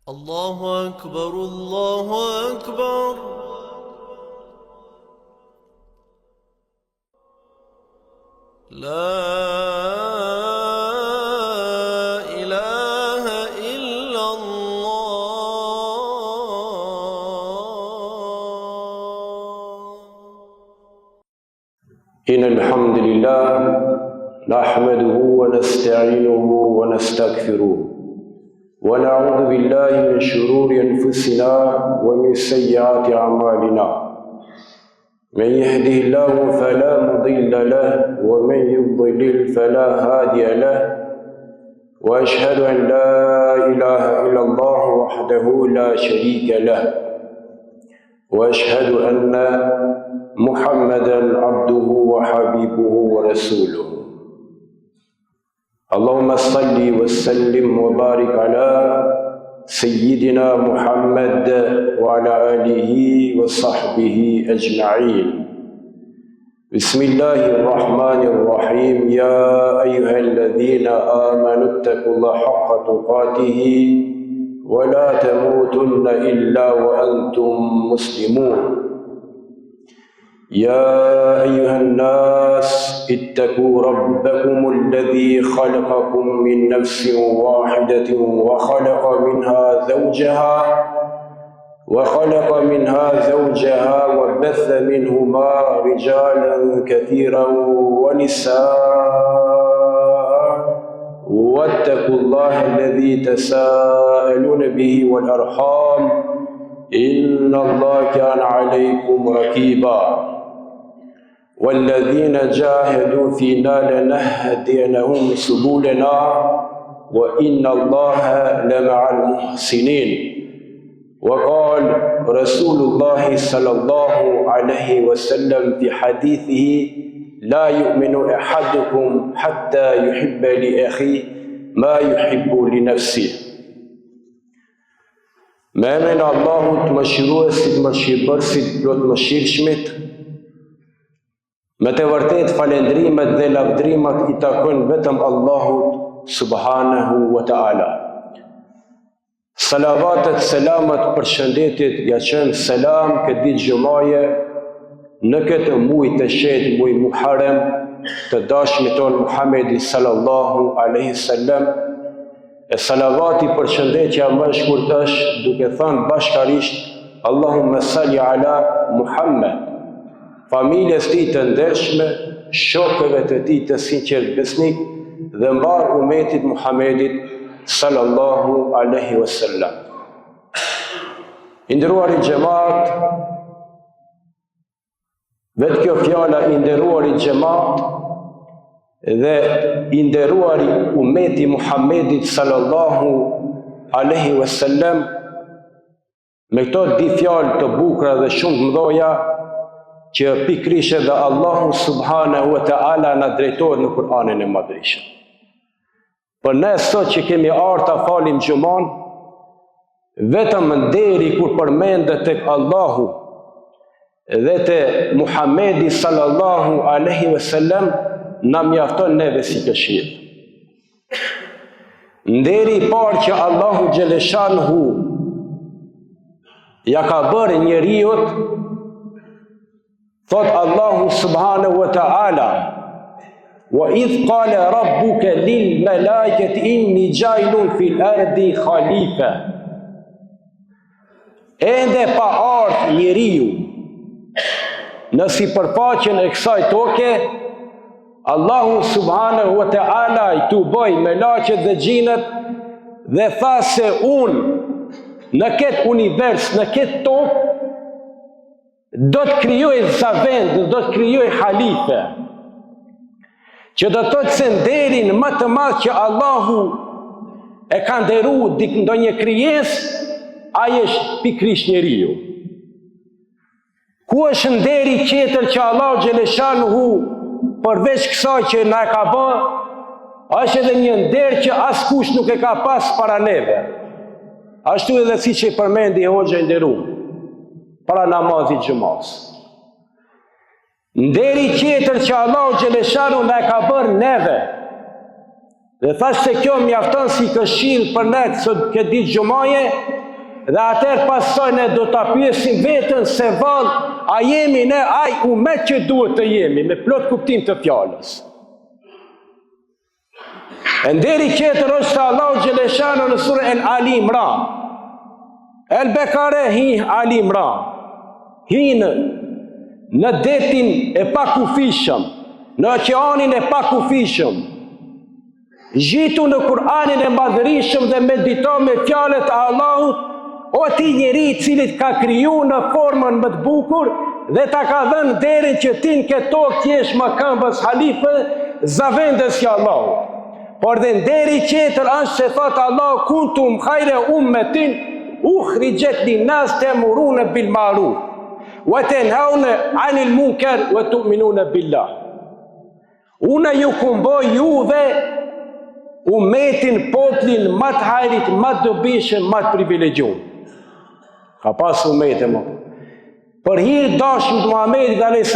الله أكبر الله أكبر لا إله إلا الله. إن الحمد لله نحمده ونستعينه ونستغفره ونعوذ بالله من شرور أنفسنا ومن سيئات أعمالنا. من يهده الله فلا مضل له ومن يضلل فلا هادي له، وأشهد أن لا إله إلا الله وحده لا شريك له، وأشهد أن محمدا عبده وحبيبه ورسوله. اللهم صل وسلم وبارك على سيدنا محمد وعلى آله وصحبه أجمعين. بسم الله الرحمن الرحيم. يا أيها الذين آمنوا اتقوا الله حق تقاته ولا تموتن إلا وأنتم مسلمون. يا أيها الناس اتقوا ربكم الذي خلقكم من نفس واحدة وخلق منها زوجها وبث منهما رجالا كثيرا ونساء، واتقوا الله الذي تساءلون به والأرحام إن الله كان عليكم رقيبا. والذين جاهدوا فينا لنهدينهم سبلنا وإن الله لمع المحسنين. وقال رسول الله صلى الله عليه وسلم في حديثه: لا يؤمن أحدكم حتى يحب لأخيه ما يحب لنفسه. Me emrin e Allahut mëshiruesit, mëshirbërësit, plot mëshirshmit, me të vërtet falendrimet dhe lavdrimat i takojnë vetëm Allahut subhanahu wa ta'ala. Salavatet, selamat, përshëndetjet, ja qenë selam këtë ditë gjumaje në këtë muj të shetë, muj Muharrem, të dashmit tonë Muhammedi sallallahu alaihi sallam. E salavati përshëndetja më shkurt është duke thënë bashkarisht: Allahumma salli ala Muhammed, familjes tij të ndershme, shokëve të tij të sinqert besnik dhe mbar umetit Muhammedit sallallahu alaihi wasallam. I nderuari xhamat, vetë kjo fjala i nderuari xhamat dhe i nderuari umeti Muhammedit sallallahu alaihi wasallam, me këto di fjalë të bukura dhe shumë të mëdha që pikrisht edhe Allahu subhanahu wa ta'ala na drejtohet në Kur'anin e Madhëshëm. Për ne sot që kemi ardhur ta falim xhuman, vetëm nderi kur përmendet tek Allahu dhe te Muhammedi sallallahu alaihi wasallam na mjafton neve si këshill. Nderi i parë që Allahu xhaleshanhu ja ka bërë njeriut, thot Allahu subhanahu wa ta'ala: wa idh qala rabbuka lil malaikati inni ja'ilun fil ardi khalifa. Ende pa ardhur njeriu në sipërfaqen e kësaj toke, Allahu subhanahu wa ta'ala i tu bëj me laqet dhe gjinët dhe tha se unë në këtë univers, në këtë tokë, do të krijoj zavend, do të krijoj halife, që do të thotë se nderin më të madh që Allahu e ka nderuar ndonjë krijesë, ai është pikërisht njeriu. Ku është nderi tjetër që Allahu xhaleshanuhu përveç kësaj që na ka bërë, është edhe një nder që askush nuk e ka pas para neve. Ashtu edhe siç e përmendi hoxha i nderuar para namazit xumas. Nderi tjetër që Allahu xhaleshanu na ka bërë neve Dhe thash se kjo mjafton si këshill për ne sot këtë ditë xumaje, dhe atëherë pasoj ne do ta pyesim veten se vallë, a jemi ne ai umet që duhet të jemi, me plot kuptim të fjalës. Nderi tjetër është se Allahu xhaleshano në surën El Ali Imran. El Bekare hi Ali Imran. Hinë në detin e pakufishëm, në oqeanin e pakufishëm. Gjitu në Kur'anin e madhërishëm dhe medito me fjalët e Allahut, o ti njeri i cili ka kriju në formën më të bukur dhe ta ka dhënë derin që ti në këtë tokë t'jesh më këmbës halife, zavendës i Allahut. Por dhe nderi tjetër është se thot Allah, kuntum khajre ummetin ukhrijat linnas ta'muruna bil ma'ruf wa tanhauna 'anil munkar wa tu'minuna billah. Unë ju kumboj juve umetin, poplin më të hajrit, më të dobishëm, më të privilegjuar. Ka pas umete më. Për hir dashur Muhamedit a.s.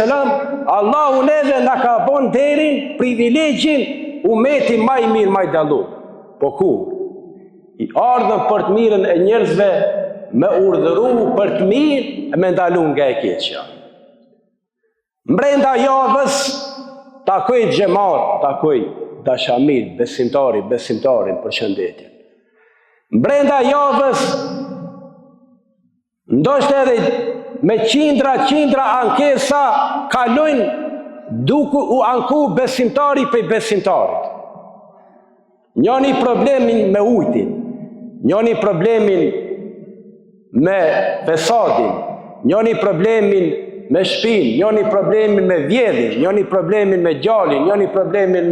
Allahu neve na ka bon derin, privilegjin, umeti më i mirë, më i dalluar. Po ku? I ardhën për të mirën e njerëzve, me urdhëru për të mirë, me ndalu nga e keqja. Mbrenda javës, takoj xhamat, takoj dashamir, besimtarin për shëndetje. Mbrenda javës, ndoshta edhe me qindra ankesa kalojnë duke u anku besimtari për besimtarit. Njëni problemin me ujtin, njëni problemin me fesadin, njëni problemin me shpin, njëni problemin me vjedhin, njëni problemin me gjallin, njëni problemin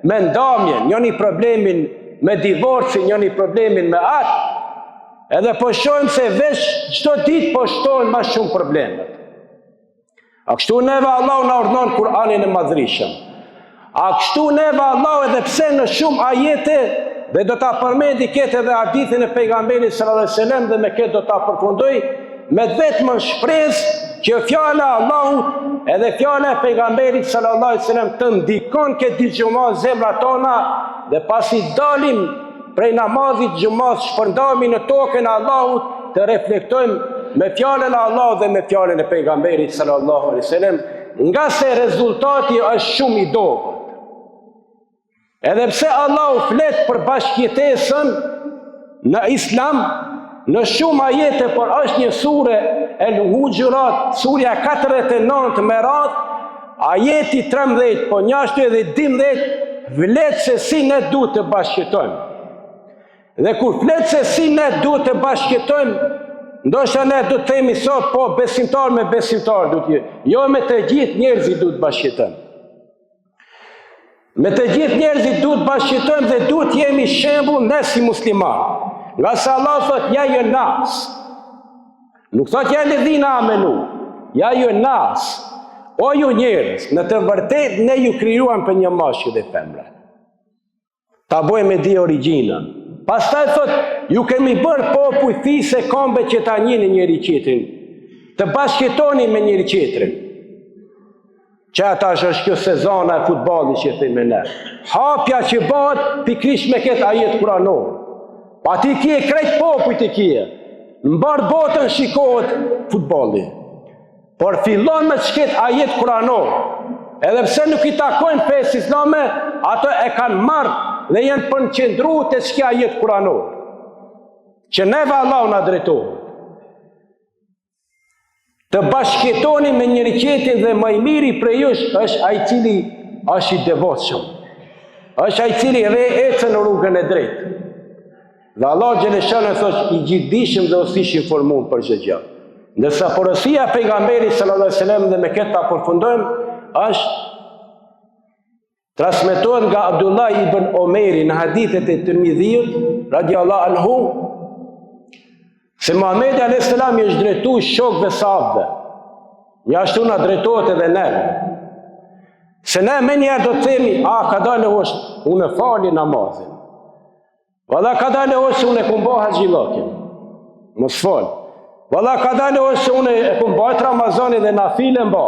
me ndamjen, njëni problemin me divorcin, njëni problemin me atë. Edhe po shohim se veç çdo ditë po shtohen më shumë problemet. A kështu neve Allahu na urdhnon Kur'anin e madhërishëm. A kështu neve Allahu edhe pse në shumë ajete, dhe do ta përmendi këtë edhe hadithin e pejgamberit sallallahu alajhi wasallam dhe me këtë do ta përfundoj, me vetëm shpresë që fjala e Allahut edhe fjala e pejgamberit sallallahu alajhi wasallam të ndikon këtë ditë xumë zemrat tona, dhe pasi dalim prej namazit xumas shpërndahemi në tokën e Allahut, të reflektojmë me fjalën e Allahut dhe me fjalën e pejgamberit sallallahu alaihi wasallam, nga se rezultati është shumë i dobët. Edhe pse Allahu flet për bashkëjetesën në Islam në shumë ajete, por është një sure El Hujurat, surja 49 me radhë, ajeti 13, po njashtu edhe 12 vlet se si ne duhet të bashkëjetojmë. Dhe kur flet se si ne duhet të bashkëjetojmë, ndoshta ne do të themi sot, po besimtar me besimtar duhet të jetë. Jo me të gjithë njerëzit duhet bashkëjetojmë. Me të gjithë njerëzit duhet bashkëjetojmë dhe duhet jemi shembull ne si muslimanë. Nga se Allah thot, ja ju nas. Nuk thot ja ledhina amenu. Ja ju nas. O ju njerëz, në të vërtet ne ju krijuam për një mashkull dhe femre. Ta bojmë me di origjinën. Pastaj thot, ju kemi bërë popull thise kombe që ta njihni njëri tjetrin, të bashkëjetoni me njëri tjetrin. Që ata është kjo sezona e futbollit që themi ne. Hapja që bëhet pikrisht me këtë ajet kuranor. Pa ti kje krejt popujt i kje. Në barë botën shikohet futbolli. Por fillon me çket ajet kuranor. Edhe pse nuk i takojnë fesë islame, ato e kanë marrë dhe janë përqendruar te çka ajet kuranor. Që neve Allahu na drejtohet. Të bashkëjetoni me njëri tjetrin dhe më i miri prej jush është ai cili është i devotshëm. Është ai cili ecën në rrugën e drejtë. Dhe Allah xhaleshano thotë i gjithdijshëm dhe osish informuar për çdo gjë. Ndërsa porosia e pejgamberit sallallahu alajhi wasallam, dhe me këtë ta përfundojmë, është transmetohet nga Abdullah ibn Omeri në hadithet e Tirmidhiut radiallahu anhu, se Muhamedi alayhis salam i është drejtuar shokëve sahabëve. Ja ashtu na drejtohet edhe ne. Se ne me njerë do të themi, ka dalë hosh, unë fali namazin. Valla ka dalë hosh, unë e kumbo haxhillakin. Mos fal. Valla ka dalë hosh, unë e kumbo Ramazani dhe nafile mba.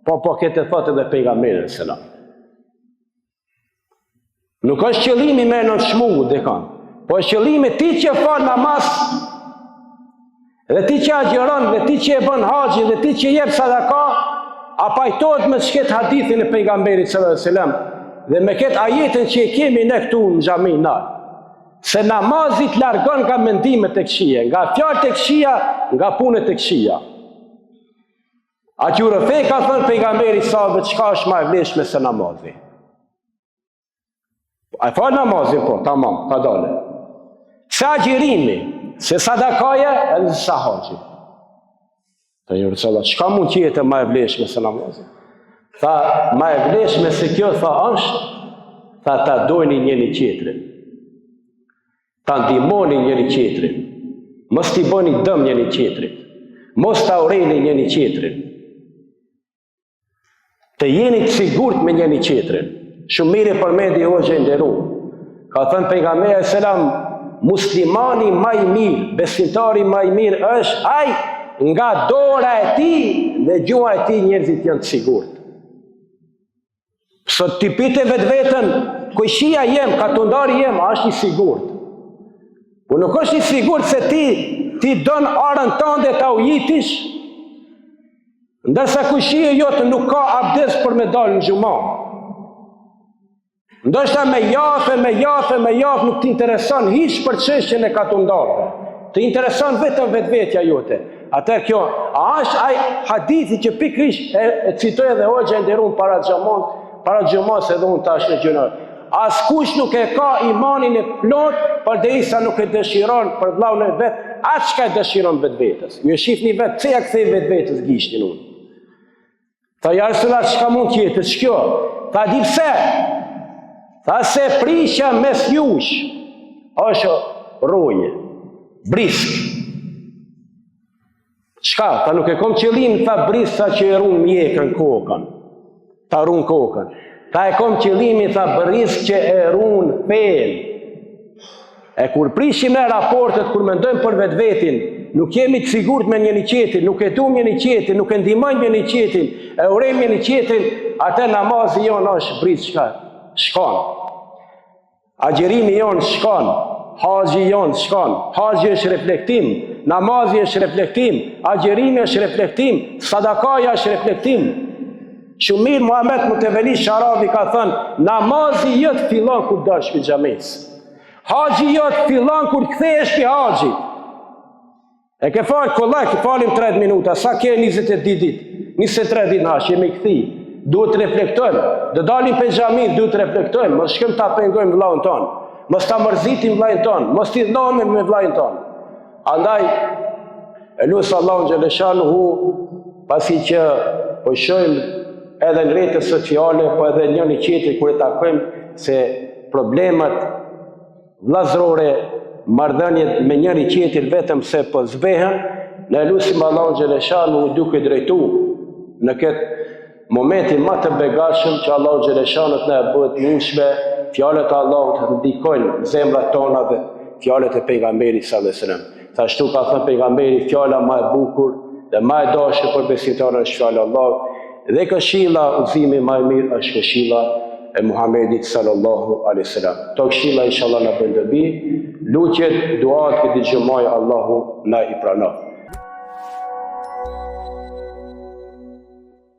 Po këtë thotë edhe pejgamberi sallallahu. Nuk është qëllimi me në shmu dhe kanë, po është qëllimi ti që fal namaz, dhe ti që agjeron, dhe ti që e bën haxhi, dhe ti që jep sadaka, a pajtohet me shket hadithin e pejgamberit sallallahu alaihi wasallam, dhe me këtë ajetin që e kemi ne këtu në xhami na, se namazit largon nga mendimet e këqija, nga fjalët e këqija, nga punët e këqija. A që rëfej ka thënë pejgamberi sa dhe qka është ma e vleshme se namazi? A e falë namazin, po, tamam, ka dole. Se agjerimi, se sadakaja, edhe sa haxhi. Të një rëcëllat, qka mund tjetë ma e vleshme se namazi? Tha, ma e vleshme se kjo, tha, është, tha, ta dojni njëri qetrin. Ta ndihmoni njëri qetrin. Mos t'i bëni dëm njëri qetrin. Mos ta urrejni njëri qetrin. Të jeni të sigurt me njëri qetrin. Shumë mirë përmendi hoxha i nderuar. Ka thënë pejgamberi selam, muslimani më i mirë, besimtari më i mirë është ai nga dora e tij dhe gjuha e tij njerëzit janë të sigurt. Sot ti pite vetveten, kujshia jem, katundari jem, është i sigurt. Po nuk është i sigurt se ti don arën tënde ta ujitish, ndërsa kujshia jote nuk ka abdes për me dalë në xhumë. Ndoshta me jafe, nuk të intereson hiç për çështjen e katundarëve. Të intereson vetëm vetvetja jote. Atëherë kjo, a është ai hadithi që pikërisht e citoi edhe hoxha e nderuar para xhamës edhe unë tash në gjëra. Askush nuk e ka imanin e plot përderisa nuk e dëshiron për vllaun e vet, atë çka e dëshiron vetvetes. Ju e shihni vetë pse ja kthej vetvetes gishtin unë. Tha ja Resulullah, çka mund të jetë kjo? Tha di pse? Tha se prisha mes jush është rroje, brisk. Çka? Tha nuk e kom qëllim, tha brisk sa që e run mjekën kokën. Ta run kokën. Ta e kom qëllimin, tha brisk që e run fen. E kur prishim ne raportet, kur mendojmë për vetvetin, nuk jemi të sigurt me njëri qetrin, nuk e duam njëri qetrin, nuk e ndihmojmë njëri qetrin, e urrejmë njëri qetrin, atë namazi jon është brisk çka? Shkon. Agjerimi jon shkon, haxhi jon shkon. Haxhi është reflektim, namazi është reflektim, agjerimi është reflektim, sadakaja është reflektim. Shumë mirë Muhammed Muteveli Sharavi ka thënë, namazi jot fillon kur dalsh pi xhamis. Haxhi jot fillon kur kthehesh pi haxhit. E ke fal kollaj, falim 30 minuta, sa ke 22 ditë, 23 ditë nash, jemi kthi. Duhet të reflektojmë, do dalim pe xhami, duhet të reflektojmë, mos shkojmë ta pengojmë vllain ton, mos ta mërzitim vllain ton, mos t'i dhënojmë me vllain ton. Andaj e lutem Allahun xhaleshanuhu, pasi që po shohim edhe në rrjetet sociale, po edhe njëri tjetrin kur e takojmë se problemet vllazërore, marrëdhëniet me njëri tjetrin vetëm se po zbehen, ne lutim Allahun xhaleshanuhu duke drejtuar në këtë momenti më të begatshëm që Allahu xhaleshanu të na bëhet mundshme, fjalët e Allahut të ndikojnë zemrat tona dhe fjalët e pejgamberit sallallahu alajhi wasallam. Ashtu ka thënë pejgamberi, fjala më e bukur dhe më e dashur për besimtarin është fjala e Allahut, dhe këshilla, udhëzimi më i mirë është këshilla e Muhamedit sallallahu alaihi wasallam. To këshilla inshallah na bën dobi, lutjet, duat që dëgjojmë Allahu na i pranon.